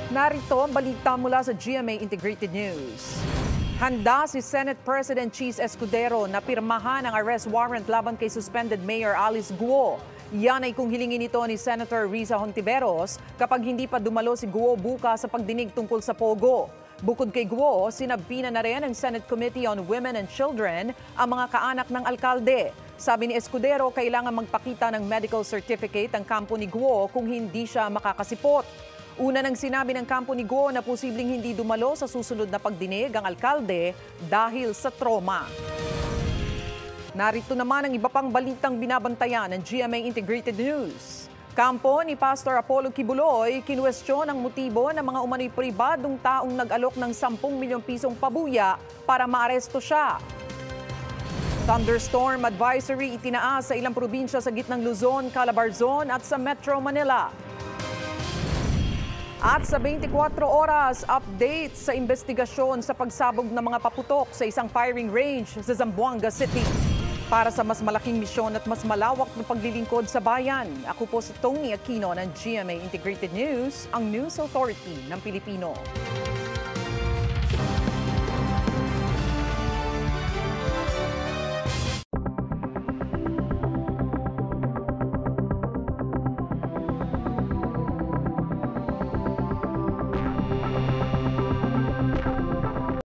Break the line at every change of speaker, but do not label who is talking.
Narito ang balita mula sa GMA Integrated News. Handa si Senate President Cheese Escudero na pirmahan ang arrest warrant laban kay suspended Mayor Alice Guo. Yan ay kung hilingin ito ni Senator Risa Hontiveros kapag hindi pa dumalo si Guo bukas sa pagdinig tungkol sa Pogo. Bukod kay Guo, sinabina na rin ng Senate Committee on Women and Children ang mga kaanak ng alkalde. Sabi ni Escudero, kailangan magpakita ng medical certificate ang kampo ni Guo kung hindi siya makakasipot. Una nang sinabi ng kampo ni Guo na posibleng hindi dumalo sa susunod na pagdinig ang alkalde dahil sa trauma. Narito naman ang iba pang balitang binabantayan ng GMA Integrated News. Kampo ni Pastor Apollo Kibuloy, kinuwestiyon ang motibo ng mga umano'y pribadong taong nag-alok ng 10 milyong pisong pabuya para maaresto siya. Thunderstorm advisory itinaas sa ilang probinsya sa gitnang Luzon, Calabarzon at sa Metro Manila. At sa 24 oras, update sa investigasyon sa pagsabog ng mga paputok sa isang firing range sa Zamboanga City. Para sa mas malaking misyon at mas malawak na paglilingkod sa bayan, ako po si Tony Aquino ng GMA Integrated News, ang News Authority ng Pilipino.